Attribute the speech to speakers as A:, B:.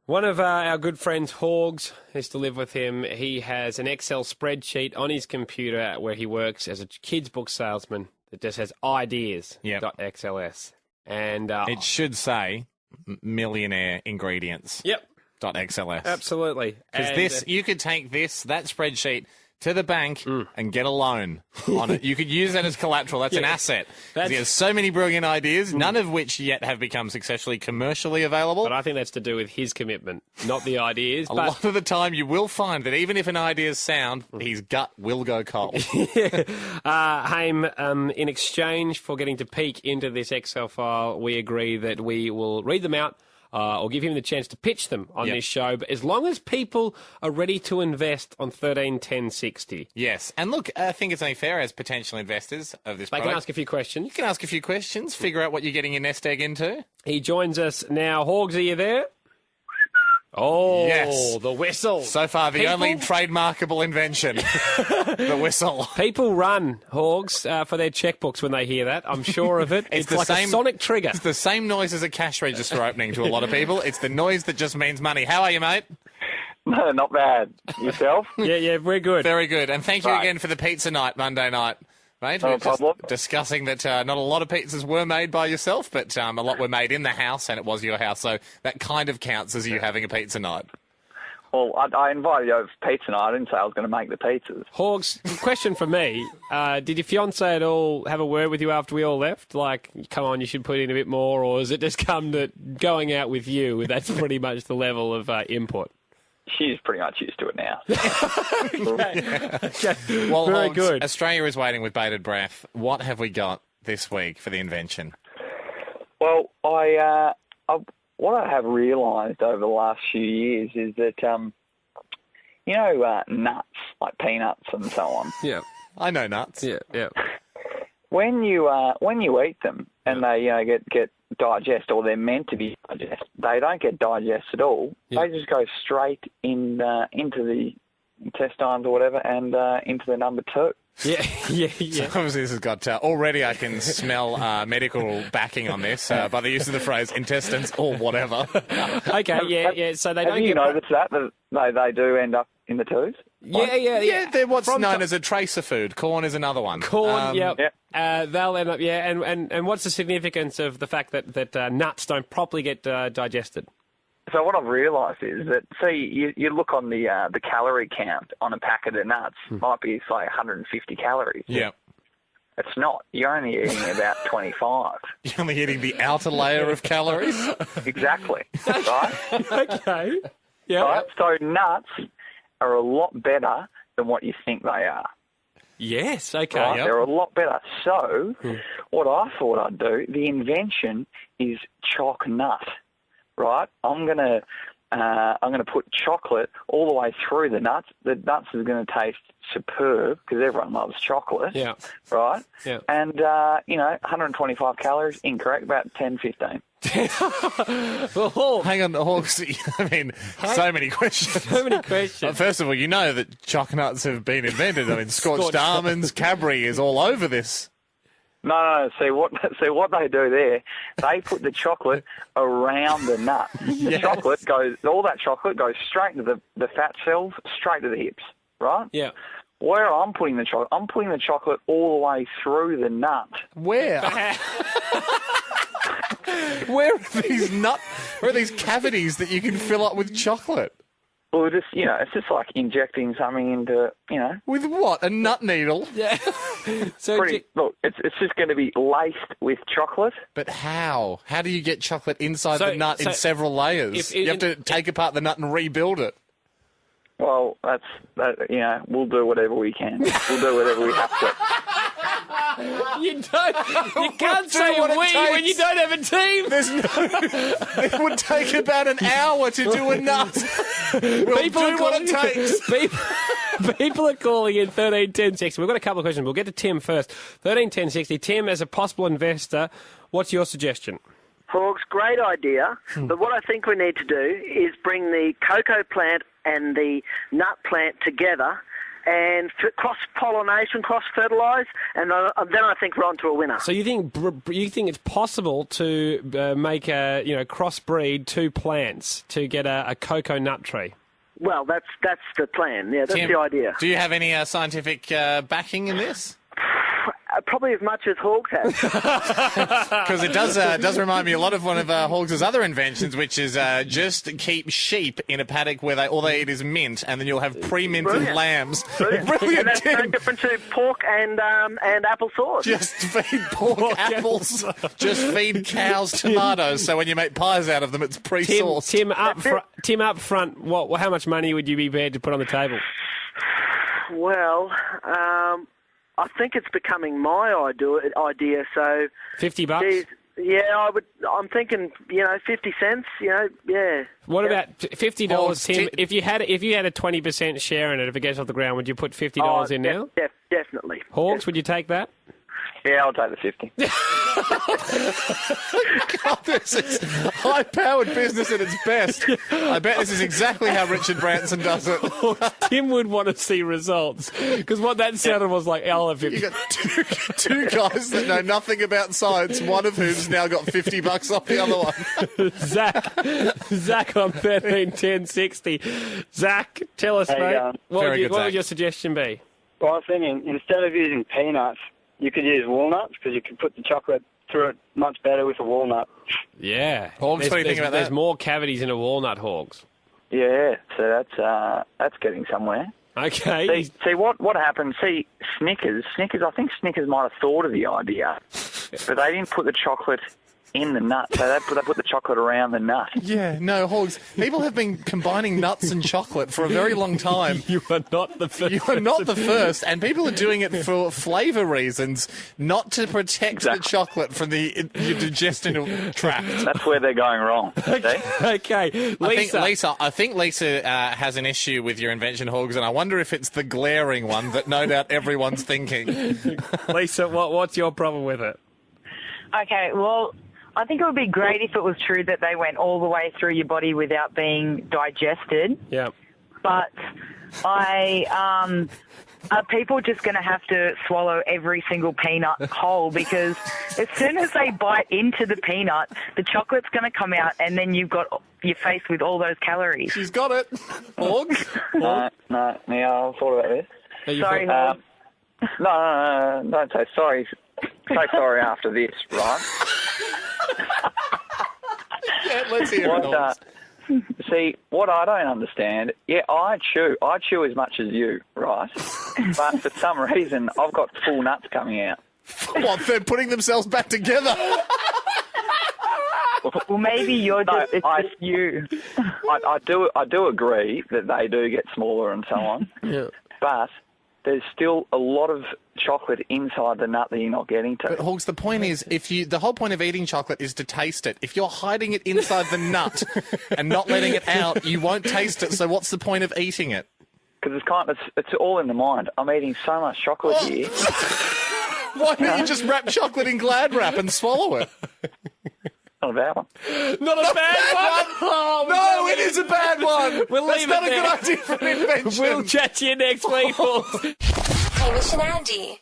A: One of our good friends, Horgs, used to live with him. He has an Excel spreadsheet on his computer where he works as a kids' book salesman that just has ideas.
B: Yep.
A: .xls. And
B: It should say millionaire ingredients.
A: Yep.
B: .xls.
A: Absolutely.
B: Because you could take that spreadsheet to the bank and get a loan on it. You could use that as collateral. That's an asset. He has so many brilliant ideas, none of which yet have become successfully commercially available.
A: But I think that's to do with his commitment, not the ideas.
B: A lot of the time you will find that even if an idea is sound, his gut will go cold.
A: Haim, in exchange for getting to peek into this Excel file, we agree that we will read them out or give him the chance to pitch them on this show, but as long as people are ready to invest on 131060.
B: Yes, and look, I think it's only fair as potential investors of this product.
A: They can ask a few questions.
B: You can ask a few questions, figure out what you're getting your nest egg into.
A: He joins us now. Horgs, are you there? Oh,
B: yes.
A: The whistle.
B: So far, the only trademarkable invention, the whistle.
A: People run, Horgs, for their checkbooks when they hear that. I'm sure of it. It's like a sonic trigger.
B: It's the same noise as a cash register opening to a lot of people. It's the noise that just means money. How are you, mate?
C: No, not bad. Yourself?
A: Yeah, we're good.
B: Very good. And thank you again for the pizza night Monday night. Mate,
C: no problem.
B: Discussing that not a lot of pizzas were made by yourself, but a lot were made in the house, and it was your house, so that kind of counts as you having a pizza night.
C: Well, I invited you over for pizza night. I didn't say I was going to make the pizzas.
A: Horgs, question for me. Did your fiancé at all have a word with you after we all left? Like, come on, you should put in a bit more, or has it just come to going out with you? That's pretty much the level of input.
C: She's pretty much used to it now.
A: Okay.
B: Well,
A: very
B: Horgs,
A: good.
B: Australia is waiting with bated breath. What have we got this week for the invention?
C: Well, what I have realised over the last few years is that, nuts, like peanuts and so on.
A: Yeah.
B: I know nuts.
A: Yeah.
C: When you eat them and they get digest, or they're meant to be digest, they don't get digest at all.
A: Yeah.
C: They just go straight into the intestines or whatever, and into the number 2.
A: Yeah.
B: So obviously this has got, already I can smell medical backing on this by the use of the phrase intestines or whatever.
A: Okay, yeah. So they
C: have
A: don't
C: you
A: get...
C: noticed that they do end up in the 2s?
A: Yeah.
B: They're what's known as a tracer food. Corn is another one.
A: Corn,
C: Yep.
A: They'll end up, and what's the significance of the fact that nuts don't properly get digested?
C: So what I've realised is that, see, you look on the calorie count on a packet of nuts, might be, say, 150 calories.
B: Yeah.
C: It's not. You're only eating about 25.
B: You're only eating the outer layer of calories?
C: Exactly. Right?
A: Okay. Yeah.
C: Right? So nuts are a lot better than what you think they are.
A: Yes, okay.
C: Right?
A: Yep.
C: They're a lot better. So what I thought I'd do, the invention is Choc nut. Right? I'm gonna put chocolate all the way through the nuts. The nuts are going to taste superb because everyone loves chocolate.
A: Yeah.
C: Right?
A: Yeah.
C: And 125 calories, incorrect, about 10, 15.
A: Well,
B: Hang on, Hawks. I mean, so many questions.
A: so many questions.
B: First of all, you know that choc nuts have been invented. I mean, scorched almonds, Cadbury is all over this.
C: No. See what they do there? They put the chocolate around the nut. All that chocolate goes straight to the fat cells, straight to the hips. Right?
A: Yeah.
C: Where I'm putting the chocolate all the way through the nut.
B: Where? Where are these cavities that you can fill up with chocolate?
C: Well, it's just like injecting something into,
B: With what? A nut needle?
A: Yeah.
C: Look, it's just going to be laced with chocolate.
B: But how? How do you get chocolate inside the nut in
A: so
B: several layers? You have to take apart the nut and rebuild it.
C: Well, we'll do whatever we can. We'll do whatever we have to.
A: You can't say we when you don't have a team.
B: It would take about an hour to do a nut. We'll do what it takes.
A: People are calling in 131060. We've got a couple of questions. We'll get to Tim first. 131060. Tim, as a possible investor, what's your suggestion?
D: Horgs, great idea. But what I think we need to do is bring the cocoa plant and the nut plant together and cross-pollination, cross-fertilise, and then I think we're on to a winner.
A: So you think it's possible to make a crossbreed two plants to get a cocoa nut tree?
D: Well, that's the plan. Yeah, that's
B: Tim,
D: the idea.
B: Do you have any scientific backing in this?
D: Probably as much as Horgs has.
B: Because it does remind me a lot of one of Horgs' other inventions, which is just keep sheep in a paddock where all they eat is mint, and then you'll have pre-minted lambs.
D: Brilliant. And that's no different to pork and apple sauce.
B: Just feed pork apples. Just feed cows tomatoes, so when you make pies out of them, it's pre-sauced.
A: Tim, up front, how much money would you be prepared to put on the table?
D: Well, I think it's becoming my idea. So
A: $50.
D: Geez, yeah, I'm thinking, 50 cents. Yeah.
A: What about $50, Tim? If you had a 20% share in it, if it gets off the ground, would you put $50 in now?
D: Definitely.
A: Horgs, would you take that?
C: Yeah, I'll take the 50.
B: God, this is high-powered business at its best. I bet this is exactly how Richard Branson does it.
A: Tim would want to see results, because what that sounded was like, I'll have 50.
B: You got two guys that know nothing about science, one of whom's now got $50 off the other one.
A: Zach on 131060. Zach, tell us, mate, what would your suggestion be?
E: Well, I was thinking, instead of using peanuts, you could use walnuts, because you could put the chocolate through it much better with a walnut.
A: Yeah.
B: Horgs, what do you think about that?
A: There's more cavities in a walnut, Horgs.
C: Yeah, so that's getting somewhere.
A: Okay.
C: See what happened? See, Snickers, I think Snickers might have thought of the idea, but they didn't put the chocolate in the nut, so they put the chocolate around the nut.
B: Yeah, no, Horgs, people have been combining nuts and chocolate for a very long time.
A: You are not the first.
B: You are not the first, and people are doing it for flavour reasons, not to protect the chocolate from your digestive tract.
C: That's where they're going wrong.
A: Okay, Lisa.
B: I think Lisa has an issue with your invention, Horgs, and I wonder if it's the glaring one that no doubt everyone's thinking.
A: Lisa, what's your problem with it?
F: Okay, well, I think it would be great if it was true that they went all the way through your body without being digested.
A: Yeah.
F: But are people just going to have to swallow every single peanut whole? Because as soon as they bite into the peanut, the chocolate's going to come out, and then you're faced with all those calories.
B: She's got it. Horgs?
C: No, I thought about this.
F: Sorry, Horgs.
C: No, don't say sorry. Say sorry after this, right?
B: Yeah, let's hear it.
C: See, what I don't understand, I chew as much as you, right? But for some reason, I've got full nuts coming out.
B: What, they're putting themselves back together?
F: Well, maybe you're just, just you.
C: I do agree that they do get smaller and so on.
A: Yeah.
C: But there's still a lot of chocolate inside the nut that you're not getting to.
B: But Horgs, the point is, the whole point of eating chocolate is to taste it. If you're hiding it inside the nut and not letting it out, you won't taste it. So what's the point of eating it?
C: Because it's all in the mind. I'm eating so much chocolate here.
B: Why don't you just wrap chocolate in Glad Wrap and swallow it?
C: Not a bad one.
A: Not a bad one? Oh,
B: no, it is a bad one. That's not a good idea for an invention.
A: We'll chat to you next week.
G: Hamish and Andy.